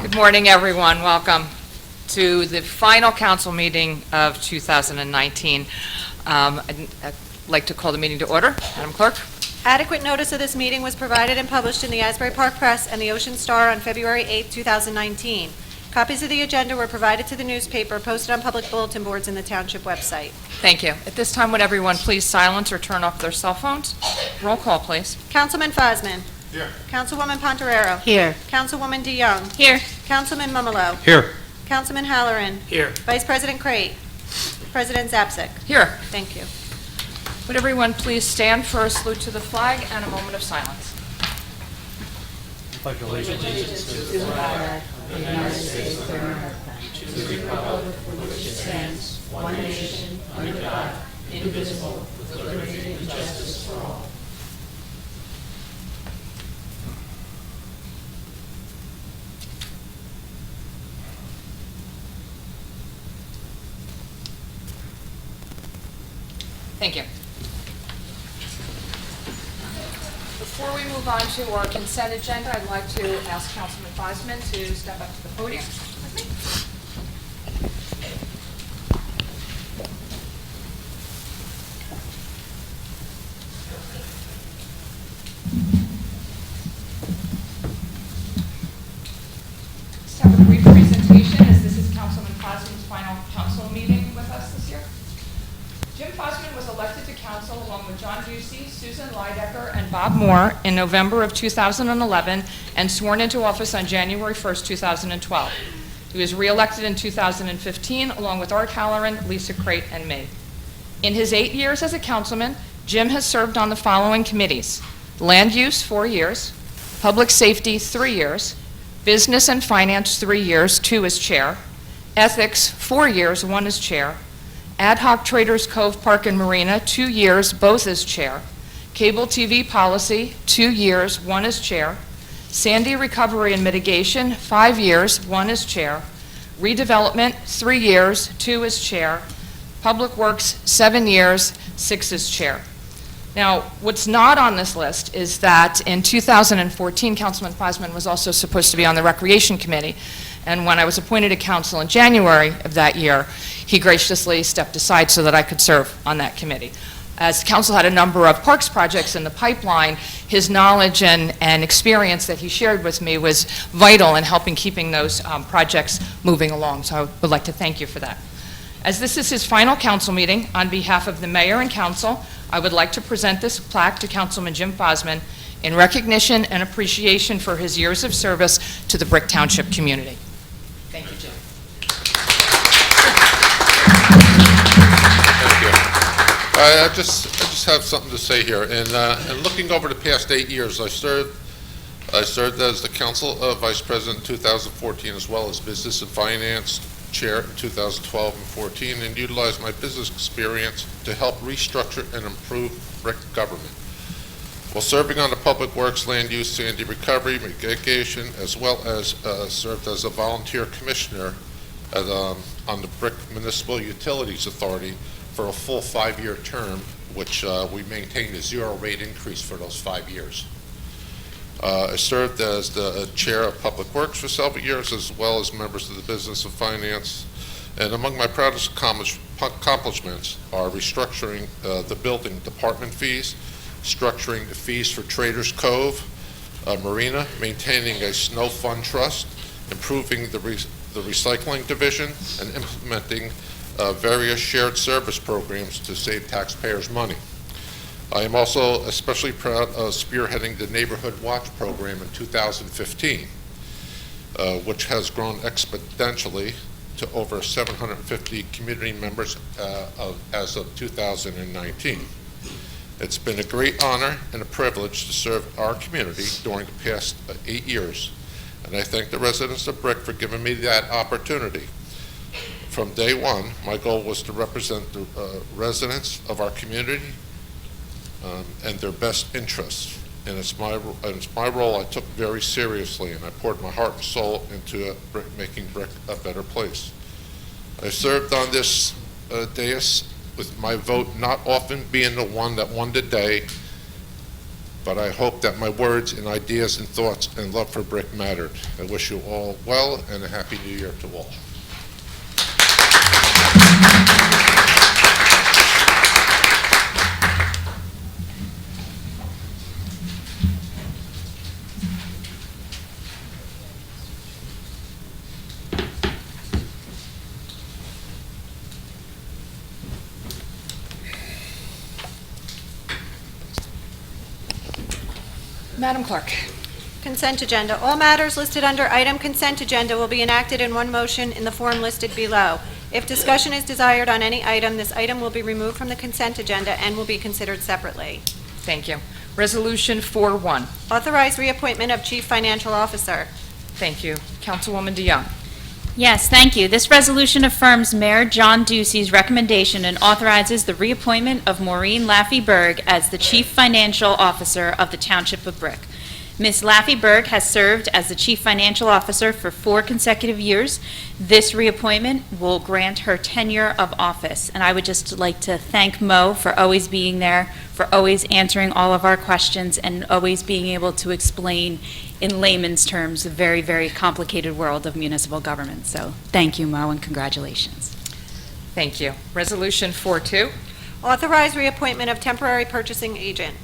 Good morning, everyone. Welcome to the final council meeting of 2019. I'd like to call the meeting to order. Madam Clerk. Adequate notice of this meeting was provided and published in the Asbury Park Press and the Ocean Star on February 8, 2019. Copies of the agenda were provided to the newspaper, posted on public bulletin boards in the Township website. Thank you. At this time, would everyone please silence or turn off their cell phones? Roll call, please. Councilman Fosman. Here. Councilwoman Pontorero. Here. Councilwoman DeYoung. Here. Councilman Mumolo. Here. Councilman Halloran. Here. Vice President Crate. President Zapsik. Here. Thank you. Would everyone please stand for a salute to the flag and a moment of silence? Pledge allegiance to the flag of the United States of America, to the republic for which it stands, one nation, under God, indivisible, with liberty and justice for all. Thank you. Before we move on to our consent agenda, I'd like to ask Councilman Fosman to step up to the podium with me. Just have a brief presentation, as this is Councilman Fosman's final council meeting with us this year. Jim Fosman was elected to council along with John Ducey, Susan Leidecker, and Bob Moore in November of 2011 and sworn into office on January 1st, 2012. He was re-elected in 2015 along with Art Halloran, Lisa Crate, and me. In his 8 years as a councilman, Jim has served on the following committees: Land Use, 4 years; Public Safety, 3 years; Business and Finance, 3 years, 2 as chair; Ethics, 4 years, 1 as chair; Ad hoc Traders Cove Park and Marina, 2 years, both as chair; Cable TV Policy, 2 years, 1 as chair; Sandy Recovery and Mitigation, 5 years, 1 as chair; Redevelopment, 3 years, 2 as chair; Public Works, 7 years, 6 as chair. Now, what's not on this list is that in 2014, Councilman Fosman was also supposed to be on the Recreation Committee. And when I was appointed to council in January of that year, he graciously stepped aside so that I could serve on that committee. As council had a number of parks projects in the pipeline, his knowledge and experience that he shared with me was vital in helping keeping those projects moving along. So I would like to thank you for that. As this is his final council meeting, on behalf of the mayor and council, I would like to present this plaque to Councilman Jim Fosman in recognition and appreciation for his years of service to the Brick Township community. Thank you, Jim. Thank you. I just have something to say here. And looking over the past 8 years, I served as the council vice president in 2014, as well as business and finance chair in 2012 and 14, and utilized my business experience to help restructure and improve brick government. While serving on the Public Works, Land Use, Sandy Recovery, Mitigation, as well as served as a volunteer commissioner on the Brick Municipal Utilities Authority for a full 5-year term, which we maintained a 0 rate increase for those 5 years. I served as the chair of Public Works for several years, as well as members of the Business and Finance. And among my proudest accomplishments are restructuring the building department fees, structuring the fees for Traders Cove Marina, maintaining a snow fund trust, improving the recycling division, and implementing various shared service programs to save taxpayers money. I am also especially proud of spearheading the Neighborhood Watch program in 2015, which has grown exponentially to over 750 community members as of 2019. It's been a great honor and a privilege to serve our community during the past 8 years, and I thank the residents of Brick for giving me that opportunity. From day one, my goal was to represent the residents of our community and their best interests, and it's my role I took very seriously, and I poured my heart and soul into making Brick a better place. I served on this dais with my vote not often being the one that won the day, but I hope that my words and ideas and thoughts and love for Brick mattered. I wish you all well and a Happy New Year to all. Madam Clerk. Consent agenda. All matters listed under item consent agenda will be enacted in one motion in the form listed below. If discussion is desired on any item, this item will be removed from the consent agenda and will be considered separately. Thank you. Resolution 4-1. Authorize reappointment of Chief Financial Officer. Thank you. Councilwoman DeYoung. Yes, thank you. This resolution affirms Mayor John Ducey's recommendation and authorizes the reappointment of Maureen Laffey-Berg as the Chief Financial Officer of the Township of Brick. Ms. Laffey-Berg has served as the Chief Financial Officer for 4 consecutive years. This reappointment will grant her tenure of office. And I would just like to thank Mo for always being there, for always answering all of our questions, and always being able to explain in layman's terms the very, very complicated world of municipal government. So thank you, Mo, and congratulations. Thank you. Resolution 4-2. Authorize reappointment of temporary purchasing agent.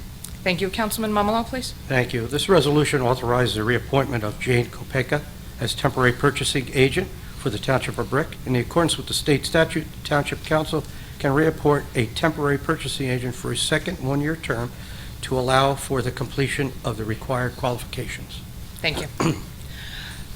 Thank you. Councilman Mumolo, please. Thank you. This resolution authorizes the reappointment of Jane Kopeka as temporary purchasing agent for the Township of Brick. In accordance with the state statute, the Township Council can reappoint a temporary purchasing agent for a second one-year term to allow for the completion of the required qualifications. Thank you.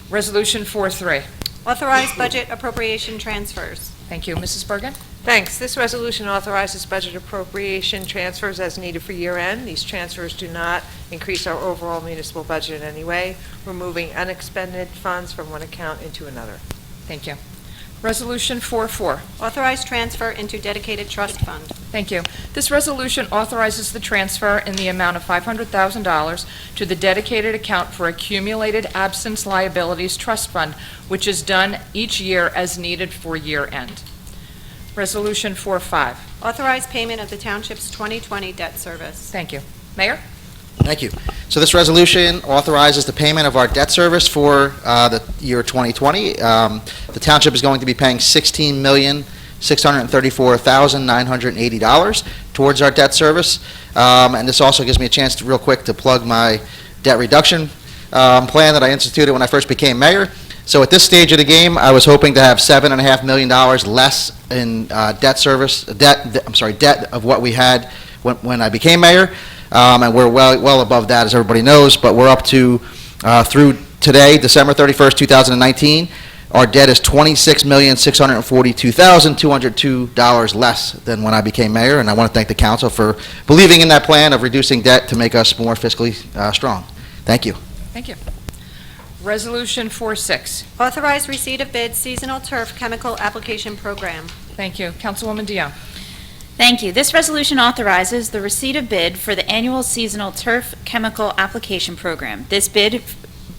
Resolution 4-3. Authorize budget appropriation transfers. Thank you. Mrs. Bergen? Thanks. This resolution authorizes budget appropriation transfers as needed for year end. These transfers do not increase our overall municipal budget in any way. We're moving unexpended funds from one account into another. Thank you. Resolution 4-4. Authorize transfer into dedicated trust fund. Thank you. This resolution authorizes the transfer in the amount of $500,000 to the dedicated account for accumulated absence liabilities trust fund, which is done each year as needed for year end. Resolution 4-5. Authorize payment of the Township's 2020 debt service. Thank you. Mayor? Thank you. So this resolution authorizes the payment of our debt service for the year 2020. The township is going to be paying $16,634,980 towards our debt service. And this also gives me a chance to real quick to plug my debt reduction plan that I instituted when I first became mayor. So at this stage of the game, I was hoping to have $7.5 million less in debt of what we had when I became mayor. And we're well above that, as everybody knows, but we're up to, through today, December 31st, 2019, our debt is $26,642,202 less than when I became mayor, and I want to thank the council for believing in that plan of reducing debt to make us more fiscally strong. Thank you. Thank you. Resolution 4-6. Authorize receipt of bids seasonal turf chemical application program. Thank you. Councilwoman DeYoung. Thank you. This resolution authorizes the receipt of bid for the annual seasonal turf chemical application program. This bid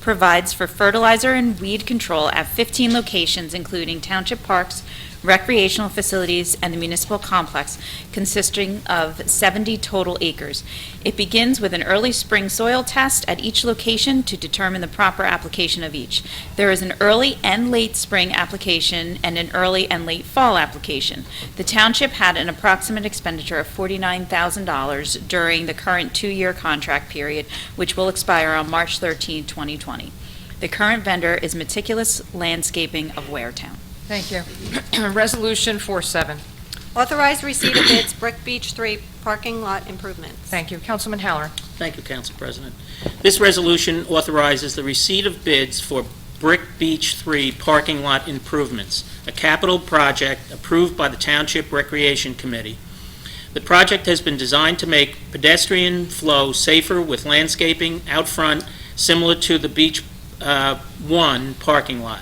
provides for fertilizer and weed control at 15 locations, including township parks, recreational facilities, and the municipal complex, consisting of 70 total acres. It begins with an early spring soil test at each location to determine the proper application of each. There is an early and late spring application and an early and late fall application. The township had an approximate expenditure of $49,000 during the current 2-year contract period, which will expire on March 13, 2020. The current vendor is Meticulous Landscaping of Waretown. Thank you. Resolution 4-7. Authorize receipt of bids Brick Beach 3 parking lot improvements. Thank you. Councilman Halloran. Thank you, Council President. This resolution authorizes the receipt of bids for Brick Beach 3 parking lot improvements, a capital project approved by the Township Recreation Committee. The project has been designed to make pedestrian flow safer with landscaping out front similar to the Beach 1 parking lot.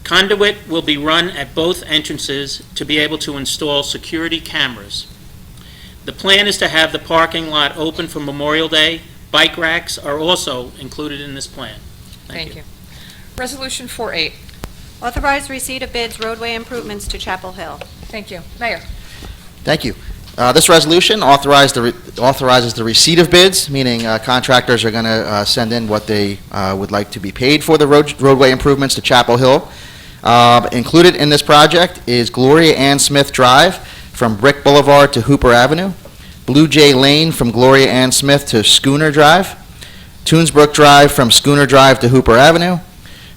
Conduit will be run at both entrances to be able to install security cameras. The plan is to have the parking lot open for Memorial Day. Bike racks are also included in this plan. Thank you. Resolution 4-8. Authorize receipt of bids roadway improvements to Chapel Hill. Thank you. Mayor. Thank you. This resolution authorizes the receipt of bids, meaning contractors are going to send in what they would like to be paid for the roadway improvements to Chapel Hill. Included in this project is Gloria Ann Smith Drive from Brick Boulevard to Hooper Avenue, Blue Jay Lane from Gloria Ann Smith to Schooner Drive, Toonsbrook Drive from Schooner Drive to Hooper Avenue,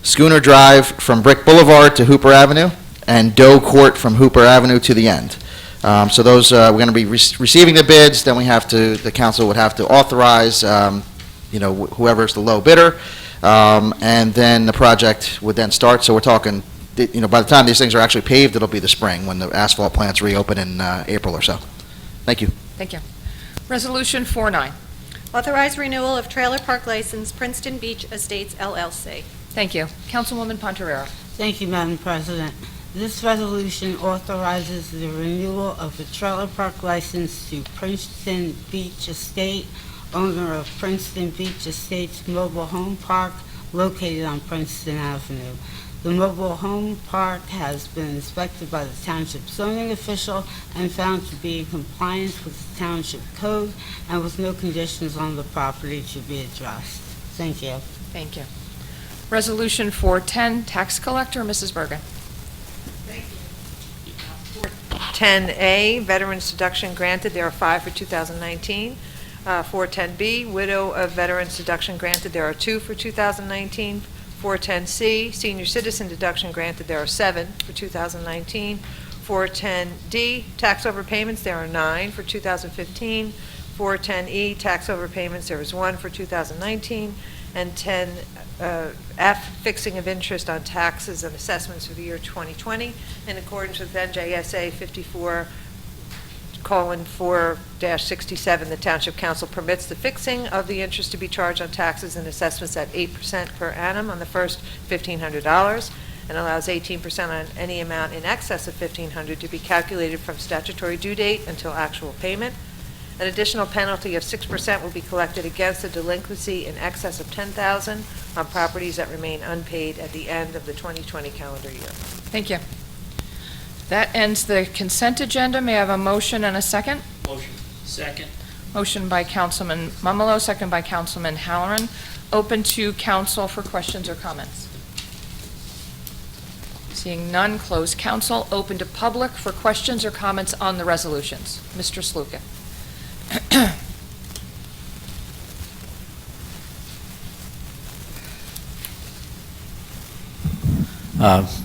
Schooner Drive from Brick Boulevard to Hooper Avenue, and Doe Court from Hooper Avenue to the end. So those, we're going to be receiving the bids, then the council would have to authorize, whoever's the low bidder, and then the project would then start. So we're talking, by the time these things are actually paved, it'll be the spring when the asphalt plants reopen in April or so. Thank you. Thank you. Resolution 49. Authorize renewal of trailer park license, Princeton Beach Estates LLC. Thank you. Councilwoman Pontoriero. Thank you, Madam President. This resolution authorizes the renewal of the trailer park license to Princeton Beach Estate, owner of Princeton Beach Estates Mobile Home Park, located on Princeton Avenue. The mobile home park has been inspected by the Township zoning official and found to be in compliance with the Township code and with no conditions on the property to be addressed. Thank you. Thank you. Resolution 410, tax collector, Mrs. Bergen. 10A, veterans deduction granted, there are 5 for 2019. 410B, widow of veterans deduction granted, there are 2 for 2019. 410C, senior citizen deduction granted, there are 7 for 2019. 410D, tax overpayments, there are 9 for 2015. 410E, tax overpayments, there is 1 for 2019. And 10F, fixing of interest on taxes and assessments for the year 2020, in accordance with NJSA 54:4-67, the Township Council permits the fixing of the interest to be charged on taxes and assessments at 8% per annum on the first $1,500, and allows 18% on any amount in excess of $1,500 to be calculated from statutory due date until actual payment. An additional penalty of 6% will be collected against a delinquency in excess of $10,000 on properties that remain unpaid at the end of the 2020 calendar year. Thank you. That ends the consent agenda. May I have a motion and a second? Motion. Second. Motion by Councilman Mumolo, second by Councilman Halloran. Open to council for questions or comments. Seeing none, close council. Open to public for questions or comments on the resolutions. Mr. Sluka.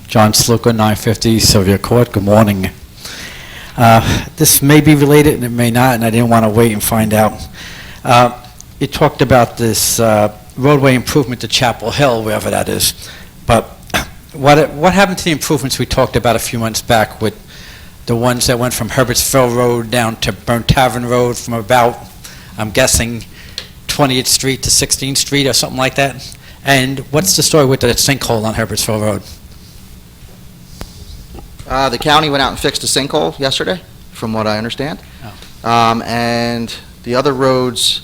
John Sluka, 950 Sylvia Court. Good morning. This may be related and it may not, and I didn't want to wait and find out. You talked about this roadway improvement to Chapel Hill, wherever that is, but what happened to the improvements we talked about a few months back with the ones that went from Herbertsville Road down to Burn Tavern Road from about, I'm guessing, 20th Street to 16th Street or something like that? And what's the story with the sinkhole on Herbertsville Road? The county went out and fixed a sinkhole yesterday, from what I understand. Oh. And the other roads,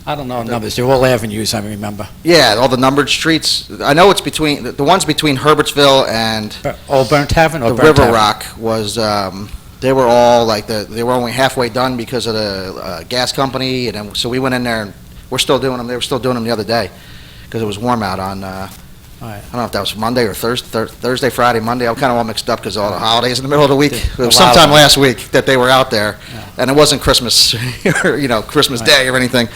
I don't know numbers. They're all avenues, I remember. yeah, all the numbered streets. I know it's between, the ones between Herbertsville and Old Burn Tavern or the Burn River Tavern? Rock was, they were all like, they were only halfway done because of the gas company, and then, so we went in there and we're still doing them. They were still doing them the other day because it was warm out on, I don't know if that was Monday or Thursday, Friday, Monday. I'm kind of all mixed up because of all the holidays in the middle of the week. It was sometime last week that they were out there, Yeah. and it wasn't Christmas, or, Christmas Right. Day or anything,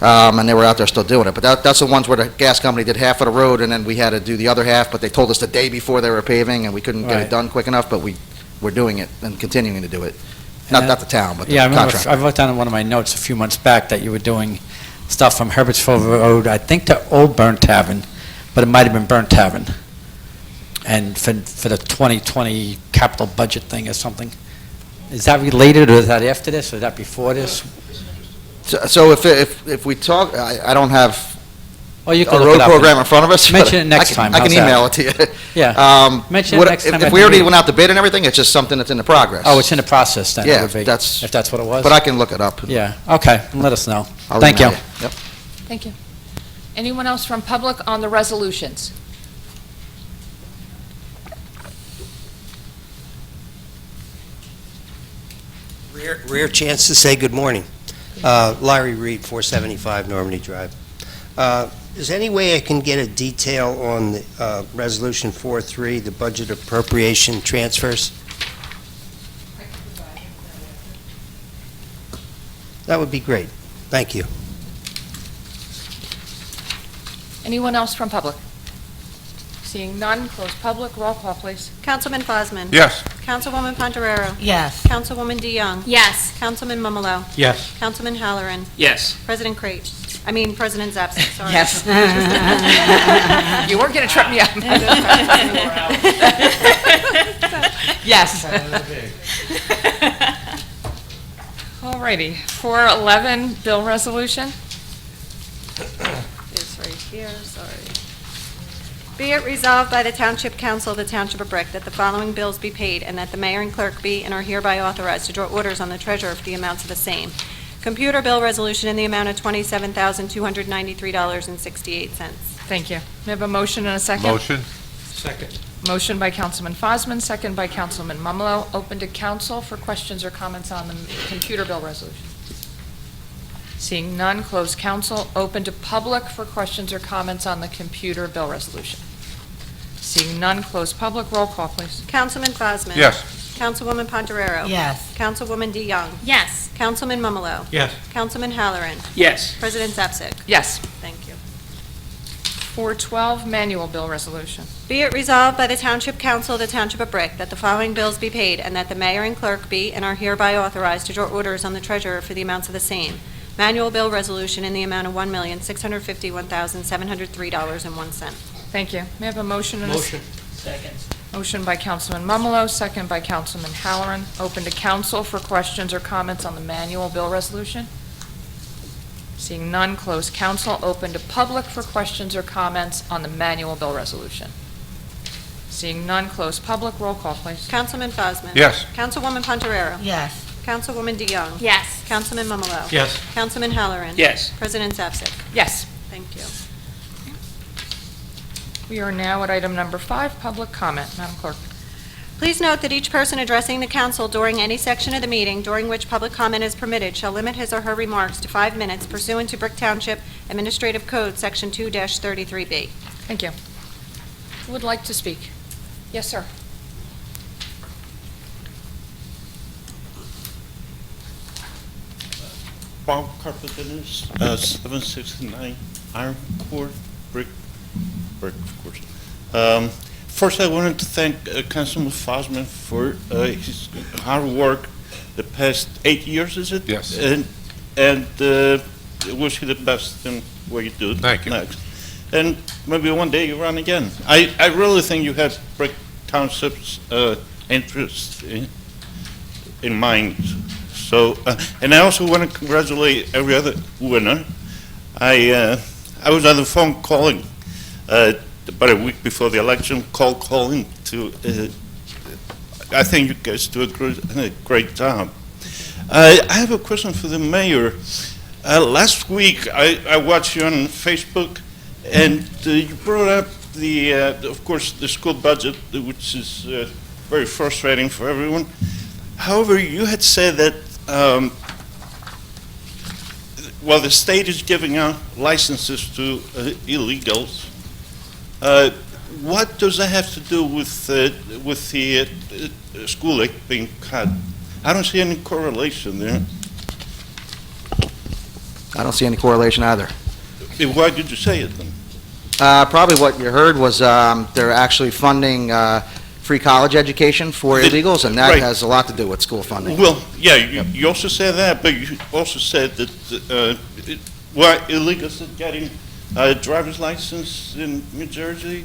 and they were out there still doing it. But that's the ones where the gas company did half of the road, and then we had to do the other half, but they told us the day before they were paving, and we couldn't get Right. it done quick enough, but we're doing it and continuing to do it. Not the town, but the Yeah, I remember, contractor. I wrote down in one of my notes a few months back that you were doing stuff from Herbertsville Road, I think to Old Burn Tavern, but it might have been Burn Tavern. And for the 2020 capital budget thing or something. Is that related, or is that after this, or is that before this? So if we talk, I don't have Oh, you a can look road it up. program in front of us. Mention but it next time. I can How's that? email it to you. Yeah. Mention it next time If at we the already meeting. went out to bid and everything, it's just something that's in the progress. Oh, it's in the process then, it Yeah, would be, if that's- that's what it was? But I can look it up. Yeah, okay, let us know. I'll Thank you. email Yep. Thank you. Anyone else from public on the resolutions? Rare chance to say good morning. Larry Reed, 475 Normandy Drive. Is there any way I can get a detail on the Resolution 4-3, the budget appropriation transfers? That would be great. Thank you. Anyone else from public? Seeing none, close public. Roll call, please. Councilman Fosman. Yes. Councilwoman Pontoriero. Yes. Councilwoman DeYoung. Yes. Councilman Mumalo. Yes. Councilman Halloran. Yes. President Crate. President Zapsik, sorry. Yes. You weren't going to trip me up. Yes. All righty. 411, bill resolution. It's right here, sorry. Be it resolved by the Township Council of the Township of Brick that the following bills be paid and that the mayor and clerk be and are hereby authorized to draw orders on the treasurer for the amounts of the same. Computer bill resolution in the amount of $27,293.68. Thank you. May I have a motion and a second? Motion? Second. Motion by Councilman Fosman, second by Councilman Mumalo. Open to council for questions or comments on the computer bill resolution. Seeing none, close council. Open to public for questions or comments on the computer bill resolution. Seeing none, close public. Roll call, please. Councilman Fosman. Yes. Councilwoman Pontoriero. Yes. Councilwoman DeYoung. Yes. Councilman Mumalo. Yes. Councilman Halloran. Yes. President Zapsik. Yes. Thank you. 412, manual bill resolution. Be it resolved by the Township Council of the Township of Brick that the following bills be paid and that the mayor and clerk be and are hereby authorized to draw orders on the treasurer for the amounts of the same. Manual bill resolution in the amount of $1,651,703.01. Thank you. May I have a motion and a... Motion. Second. Motion by Councilman Mumalo, second by Councilman Halloran. Open to council for questions or comments on the manual bill resolution. Seeing none, close council. Open to public for questions or comments on the manual bill resolution. Seeing none, close public. Roll call, please. Councilman Fosman. Yes. Councilwoman Pontoriero. Yes. Councilwoman DeYoung. Yes. Councilman Mumalo. Yes. Councilman Halloran. Yes. President Zapsik. Yes. Thank you. We are now at item number 5, public comment. Madam Clerk. Please note that each person addressing the council during any section of the meeting during which public comment is permitted shall limit his or her remarks to 5 minutes pursuant to Brick Township Administrative Code, Section 2-33B. Thank you. Who would like to speak? Yes, sir. Bob Carpenter's 769 Iron Core brick, of course. First, I wanted to thank Councilman Fosman for his hard work the past 8 years, is it? Yes. And wish you the best in what you do Thank you. next. And maybe one day you run again. I really think you have Brick Township's interest in mind. So, and I also want to congratulate every other winner. I was on the phone calling about a week before the election, calling to. I think you guys do a great job. I have a question for the mayor. Last week, I watched you on Facebook, and you brought up of course, the school budget, which is very frustrating for everyone. However, you had said that while the state is giving out licenses to illegals, what does that have to do with the school aid being cut? I don't see any correlation there. I don't see any correlation either. Why did you say it then? Probably what you heard was they're actually funding free college education for illegals, and that Right. has a lot to do with school funding. Well, yeah, you also said that, but you also said that illegals are getting a driver's license in New Jersey,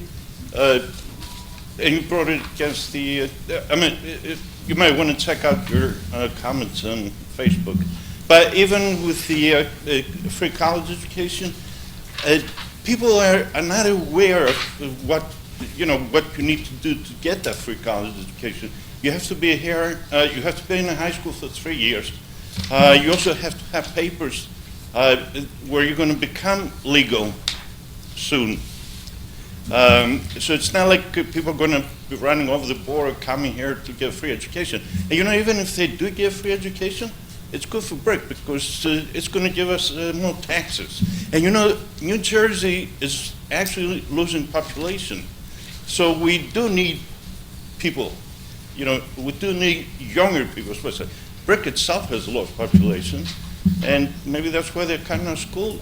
and you brought it against the, you might want to check out your comments on Facebook. But even with the free college education, people are not aware of what you need to do to get that free college education. You have to be here, you have to be in high school for 3 years. You also have to have papers where you're going to become legal soon. So it's not like people are going to be running over the border, coming here to get free education. And even if they do get free education, it's good for Brick because it's going to give us more taxes. And New Jersey is actually losing population. So we do need people. We do need younger people, especially. Brick itself has a low population, and maybe that's why they're cutting our school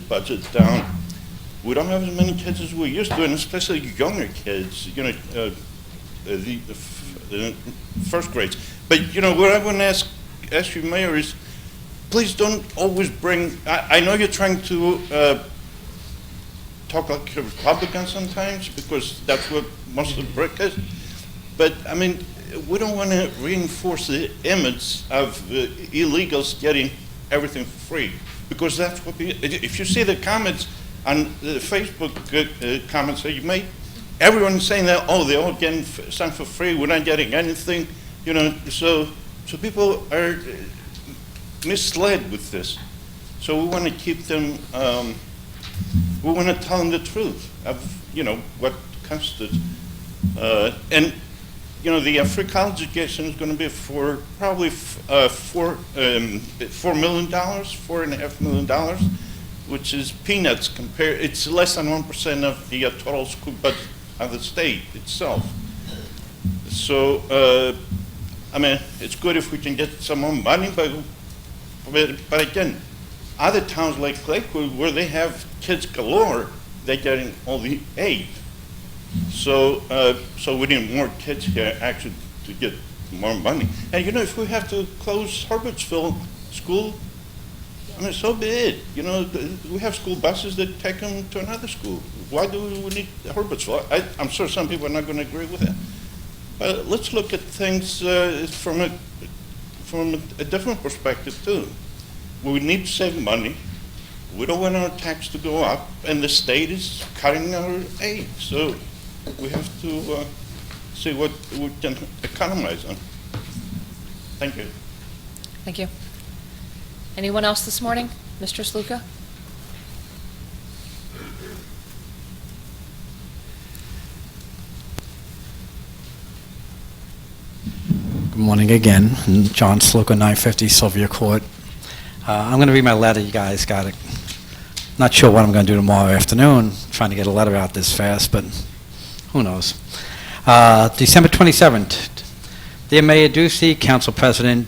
budget down. We don't have as many kids as we used to, and especially younger kids, the first grades. But, what I want to ask you, Mayor, is please don't always bring, I know you're trying to talk like a Republican sometimes, because that's what most of the Brick is. But, we don't want to reinforce the image of illegals getting everything for free, because that's what if you see the comments on the Facebook comments that you made, everyone's saying that, they're all getting something for free, we're not getting anything, so people are misled with this. So we want to keep them, we want to tell them the truth of, what constitutes. And the free college education is going to be for probably $4 million, $4.5 million, which is peanuts compared. It's less than 1% of the total school budget of the state itself. So, it's good if we can get some more money, but again, other towns like Lakewood, where they have kids galore, they're getting all the aid. So we need more kids here actually to get more money. And if we have to close Herbertsville School, so be it. We have school buses that take them to another school. Why do we need Herbertsville? I'm sure some people are not going to agree with that. But let's look at things from a different perspective too. We need to save money. We don't want our tax to go up, and the state is cutting our aid. So we have to see what we can economize on. Thank you. Thank you. Anyone else this morning? Mr. Sluka? Good morning again. John Sluka, 950 Sylvia Court. I'm going to read my letter. You guys got it. Not sure what I'm going to do tomorrow afternoon, trying to get a letter out this fast, but who knows. December 27th. Dear Mayor Ducey, Council President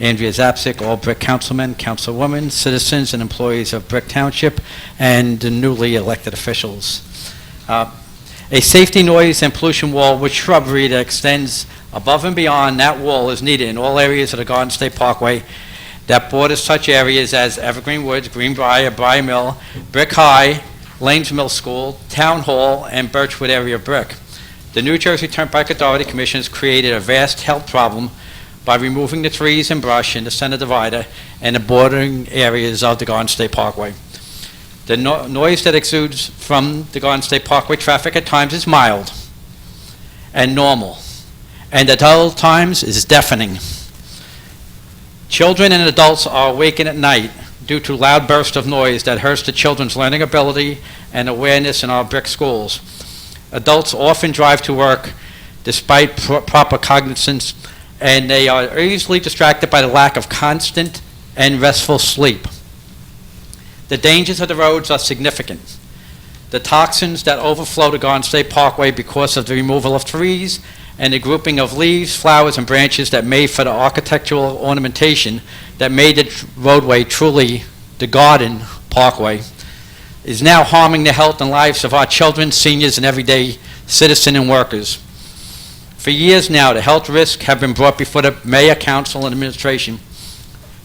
Andrea Zapsik, all Brick councilmen, councilwomen, citizens, and employees of Brick Township, and the newly elected officials. A safety, noise, and pollution wall with shrubbery that extends above and beyond that wall is needed in all areas of the Garden State Parkway that borders such areas as Evergreen Woods, Greenbrier, Briar Mill, Brick High, Lanes Mill School, Town Hall, and Birchwood area of Brick. The New Jersey Turnpike Authority Commission has created a vast health problem by removing the trees and brush in the center divider and the bordering areas of the Garden State Parkway. The noise that exudes from the Garden State Parkway traffic at times is mild and normal, and at other times is deafening. Children and adults are awakened at night due to loud bursts of noise that hurts the children's learning ability and awareness in our Brick schools. Adults often drive to work despite proper cognizance, and they are easily distracted by the lack of constant and restful sleep. The dangers of the roads are significant. The toxins that overflow the Garden State Parkway because of the removal of trees and the grouping of leaves, flowers, and branches that made for the architectural ornamentation that made the roadway truly the Garden Parkway is now harming the health and lives of our children, seniors, and everyday citizens and workers. For years now, the health risks have been brought before the mayor, council, and administration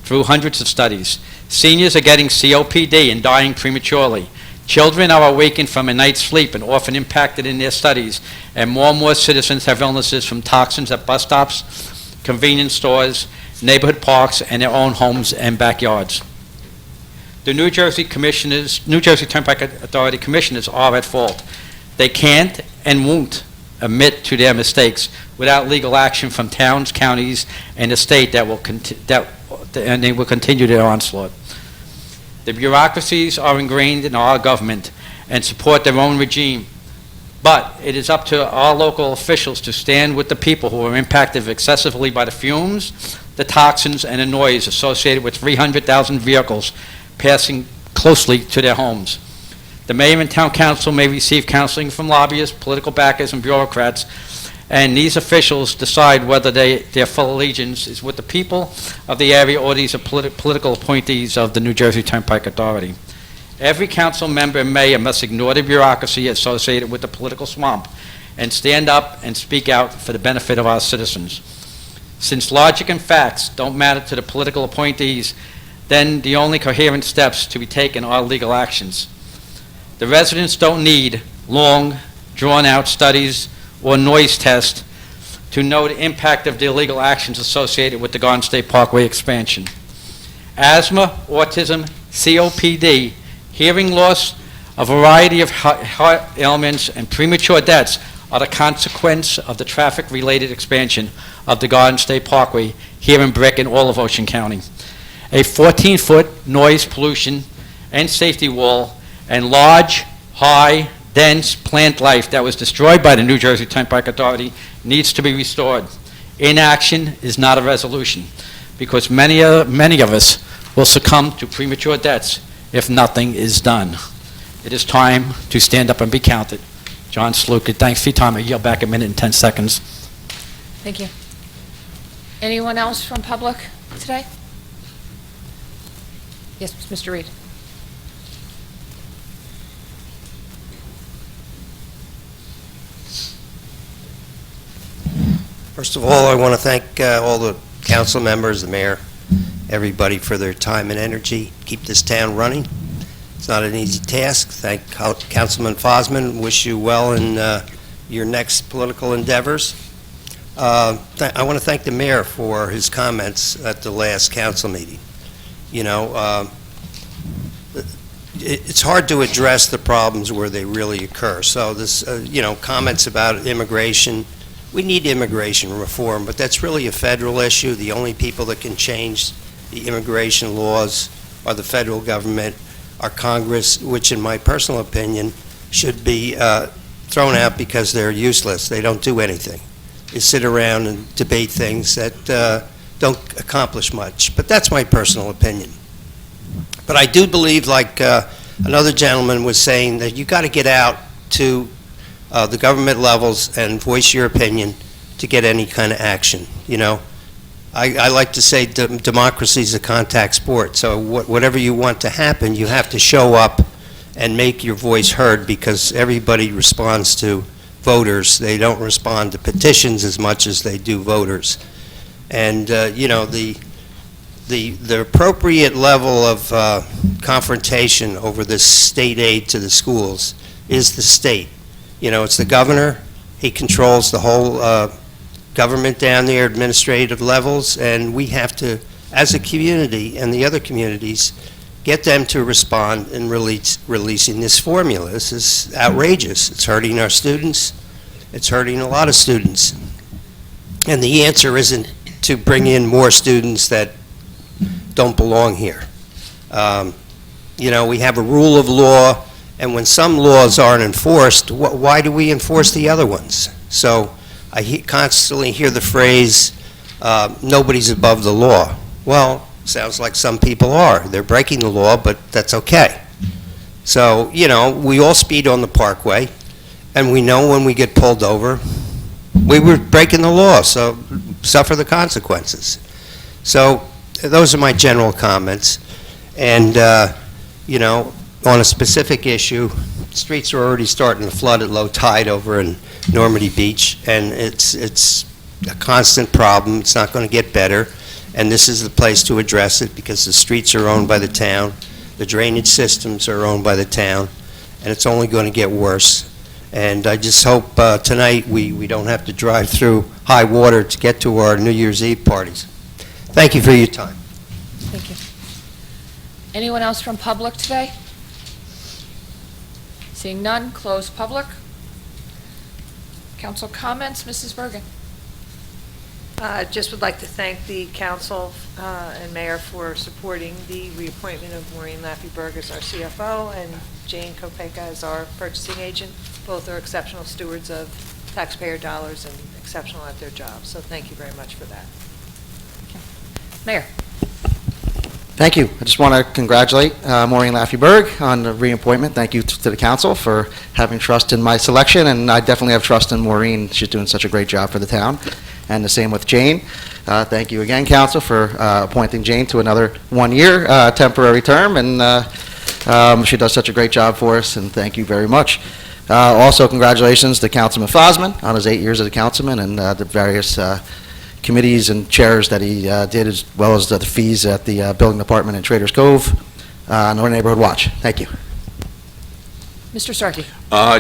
through hundreds of studies. Seniors are getting COPD and dying prematurely. Children are awakened from a night's sleep and often impacted in their studies, and more citizens have illnesses from toxins at bus stops, convenience stores, neighborhood parks, and their own homes and backyards. The New Jersey Turnpike Authority Commissioners are at fault. They can't and won't admit to their mistakes without legal action from towns, counties, and the state and they will continue their onslaught. The bureaucracies are ingrained in our government, and support their own regime. But it is up to our local officials to stand with the people who are impacted excessively by the fumes, the toxins, and the noise associated with 300,000 vehicles passing closely to their homes. The mayor and town council may receive counseling from lobbyists, political backers, and bureaucrats, and these officials decide whether their full allegiance is with the people of the area or these are political appointees of the New Jersey Turnpike Authority. Every council member and mayor must ignore the bureaucracy associated with the political swamp and stand up and speak out for the benefit of our citizens. Since logic and facts don't matter to the political appointees, then the only coherent steps to be taken are legal actions. The residents don't need long, drawn-out studies or noise tests to know the impact of the illegal actions associated with the Garden State Parkway expansion. Asthma, autism, COPD, hearing loss, a variety of heart ailments, and premature deaths are the consequence of the traffic-related expansion of the Garden State Parkway here in Brick and all of Ocean County. A 14-foot noise pollution and safety wall and large, high, dense plant life that was destroyed by the New Jersey Turnpike Authority needs to be restored. Inaction is not a resolution, because many of us will succumb to premature deaths if nothing is done. It is time to stand up and be counted. John Sluka, thanks for your time. I yield back 1 minute and 10 seconds. Thank you. Anyone else from public today? Yes, Mr. Reed. First of all, I want to thank all the council members, the mayor, everybody for their time and energy. Keep this town running. It's not an easy task. Thank Councilman Fosman. Wish you well in your next political endeavors. I want to thank the mayor for his comments at the last council meeting. You know, it's hard to address the problems where they really occur. So this, you know, comments about immigration, we need immigration reform, but that's really a federal issue. The only people that can change the immigration laws are the federal government, our Congress, which in my personal opinion should be thrown out because they're useless. They don't do anything. They sit around and debate things that don't accomplish much. But that's my personal opinion. But I do believe, like another gentleman was saying, that you got to get out to the government levels and voice your opinion to get any kind of action. You know, I like to say democracy is a contact sport. So whatever you want to happen, you have to show up and make your voice heard, because everybody responds to voters. They don't respond to petitions as much as they do voters. And you know, the appropriate level of confrontation over this state aid to the schools is the state. You know, it's the governor. He controls the whole government down there, administrative levels, and we have to, as a community and the other communities, get them to respond in releasing this formula. This is outrageous. It's hurting our students. It's hurting a lot of students. And the answer isn't to bring in more students that don't belong here. You know, we have a rule of law, and when some laws aren't enforced, why do we enforce the other ones? So I constantly hear the phrase, nobody's above the law. Well, sounds like some people are. They're breaking the law, but that's okay. So, you know, we all speed on the parkway, and we know when we get pulled over, we were breaking the law, so suffer the consequences. So those are my general comments. And, you know, on a specific issue, streets are already starting to flood at low tide over in Normandy Beach, and it's a constant problem. It's not going to get better, and this is the place to address it, because the streets are owned by the town, the drainage systems are owned by the town, and it's only going to get worse. And I just hope tonight we don't have to drive through high water to get to our New Year's Eve parties. Thank you for your time. Thank you. Anyone else from public today? Seeing none, close public. Council comments, Mrs. Bergen. Just would like to thank the council and mayor for supporting the reappointment of Maureen Laffey-Berg as our CFO and Jane Kopeka as our purchasing agent. Both are exceptional stewards of taxpayer dollars and exceptional at their jobs, so thank you very much for that. Mayor. Thank you. I just want to congratulate Maureen Laffey-Berg on the reappointment. Thank you to the council for having trust in my selection, and I definitely have trust in Maureen. She's doing such a great job for the town. And the same with Jane. Thank you again, council, for appointing Jane to another one-year temporary term, and she does such a great job for us, and thank you very much. Also, congratulations to Councilman Fosman on his 8 years as a councilman and the various committees and chairs that he did, as well as the fees at the building department in Traders Cove, Northern Neighborhood Watch. Thank you. Mr. Starkey.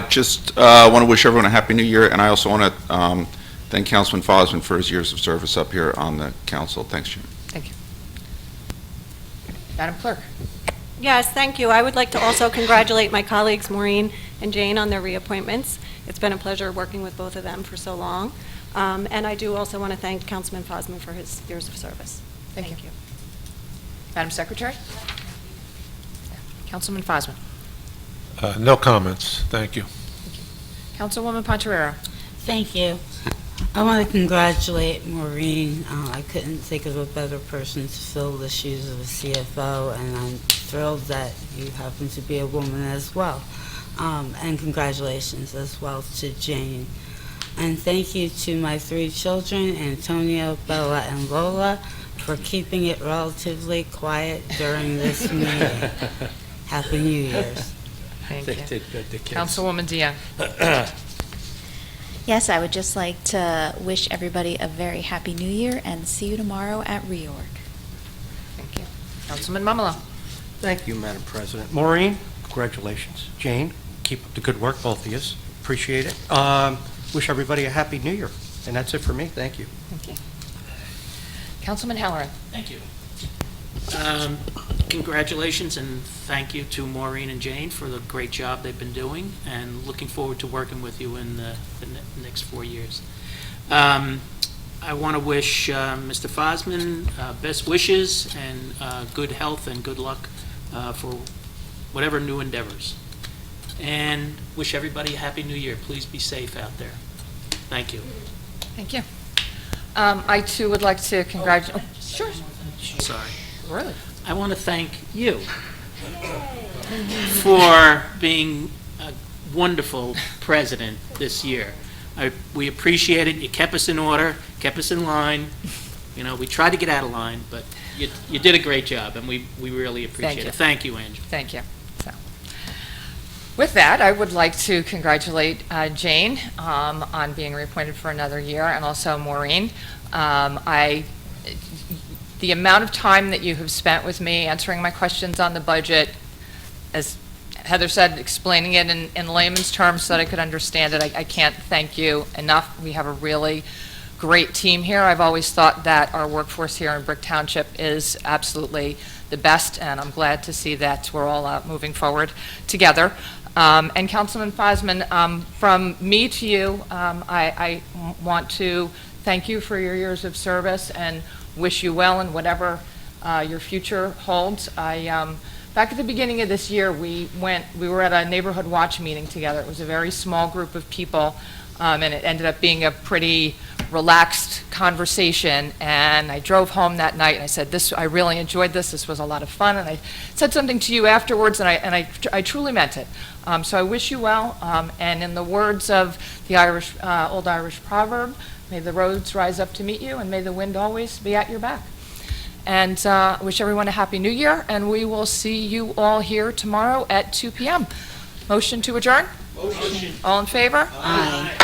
Just want to wish everyone a Happy New Year, and I also want to thank Councilman Fosman for his years of service up here on the council. Thanks, Jim. Thank you. Madam Clerk. Yes, thank you. I would like to also congratulate my colleagues Maureen and Jane on their reappointments. It's been a pleasure working with both of them for so long. And I do also want to thank Councilman Fosman for his years of service. Thank you. Madam Secretary. Councilman Fosman. No comments. Thank you. Councilwoman Pontoriero. Thank you. I want to congratulate Maureen. I couldn't think of a better person to fill the shoes of a CFO, and I'm thrilled that you happen to be a woman as well. And congratulations as well to Jane. And thank you to my 3 children, Antonio, Bella, and Lola, for keeping it relatively quiet during this meeting. Happy New Year's. Thank you. Councilwoman Deanne. Yes, I would just like to wish everybody a very happy new year and see you tomorrow at reorg. Thank you. Councilman Mamala. Thank you, Madam President. Maureen, congratulations. Jane, keep up the good work, both of you. Appreciate it. Wish everybody a Happy New Year. And that's it for me. Thank you. Thank you. Councilman Halloran. Thank you. Congratulations and thank you to Maureen and Jane for the great job they've been doing, and looking forward to working with you in the next 4 years. I want to wish Mr. Fosman best wishes and good health and good luck for whatever new endeavors. And wish everybody a Happy New Year. Please be safe out there. Thank you. Thank you. I too would like to congratulate. Sure. Sorry. Really? I want to thank you for being a wonderful president this year. We appreciate it. You kept us in order, kept us in line. You know, we tried to get out of line, but you did a great job, and we really appreciate it. Thank you, Angela. Thank you. So, with that, I would like to congratulate Jane on being reappointed for another year, and also Maureen. The amount of time that you have spent with me answering my questions on the budget, as Heather said, explaining it in layman's terms so that I could understand it, I can't thank you enough. We have a really great team here. I've always thought that our workforce here in Brick Township is absolutely the best, and I'm glad to see that we're all moving forward together. And Councilman Fosman, from me to you, I want to thank you for your years of service and wish you well in whatever your future holds. Back at the beginning of this year, we were at a neighborhood watch meeting together. It was a very small group of people, and it ended up being a pretty relaxed conversation. And I drove home that night and I said, I really enjoyed this. This was a lot of fun. And I said something to you afterwards, and I truly meant it. So I wish you well. And in the words of the old Irish proverb, may the roads rise up to meet you, and may the wind always be at your back. And wish everyone a Happy New Year, and we will see you all here tomorrow at 2 p.m. Motion to adjourn? Motion. All in favor? Aye.